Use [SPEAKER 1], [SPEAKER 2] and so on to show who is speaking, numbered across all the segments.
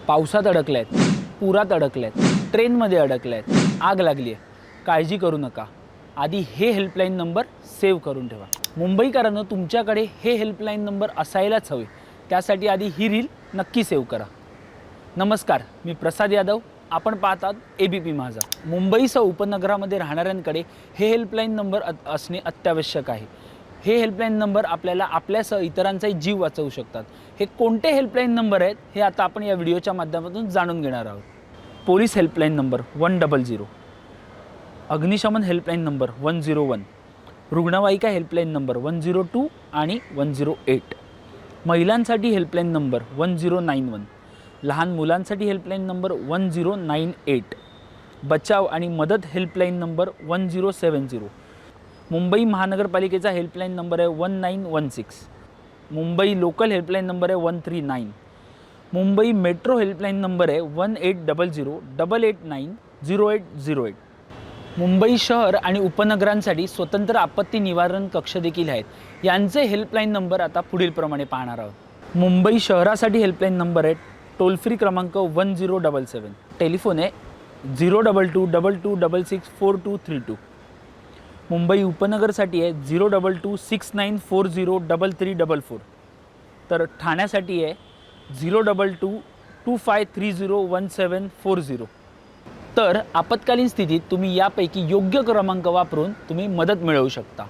[SPEAKER 1] पावसात अडकले आहेत, पुरात अडकले आहेत, ट्रेनमध्ये अडकले आहेत, आग लागली आहे, काळजी करू नका. आधी हे हेल्पलाईन नंबर सेव्ह करून ठेवा. मुंबईकरांनो, तुमच्याकडे हे हेल्पलाईन नंबर असायलाच हवे. त्यासाठी आधी ही रील नक्की सेव्ह करा. नमस्कार, मी प्रसाद यादव. आपण पाहतात ABP माझा. मुंबईसह उपनगरामध्ये राहणाऱ्यांकडे हे हेल्पलाईन नंबर असणे अत्यावश्यक आहे. हे हेल्पलाईन नंबर आपल्याला आपल्यासह इतरांचाही जीव वाचवू शकतात. हे कोणते हेल्पलाईन नंबर आहेत हे आता आपण या व्हिडिओच्या माध्यमातून जाणून घेणार आहोत. पोलीस हेल्पलाईन नंबर 100, अग्निशमन हेल्पलाईन नंबर 101, रुग्णवाहिका हेल्पलाईन नंबर 102 आणि 108, महिलांसाठी हेल्पलाईन नंबर 1091, लहान मुलांसाठी हेल्पलाईन नंबर 1098, बचाव आणि मदत हेल्पलाईन नंबर 1070, मुंबई महानगरपालिकेचा हेल्पलाईन नंबर आहे 1916, मुंबई लोकल हेल्पलाईन नंबर आहे 139, मुंबई मेट्रो हेल्पलाईन नंबर आहे 1800-889-0808. मुंबई शहर आणि उपनगरांसाठी स्वतंत्र आपत्ती निवारण कक्ष देखील आहेत. यांचे हेल्पलाईन नंबर आता पुढीलप्रमाणे पाहणार आहोत. मुंबई शहरासाठी हेल्पलाईन नंबर आहे टोल फ्री क्रमांक 1077, टेलिफोन आहे 02222664232. मुंबई उपनगरसाठी आहे 02269403344. तर ठाण्यासाठी आहे 02225301740. तर आपत्कालीन स्थितीत तुम्ही यापैकी योग्य क्रमांक वापरून तुम्ही मदत मिळवू शकता.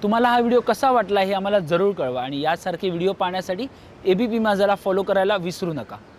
[SPEAKER 1] तुम्हाला हा व्हिडिओ कसा वाटला हे आम्हाला जरूर कळवा आणि यासारखे व्हिडिओ पाहण्यासाठी ABP माझाला फॉलो करायला विसरू नका.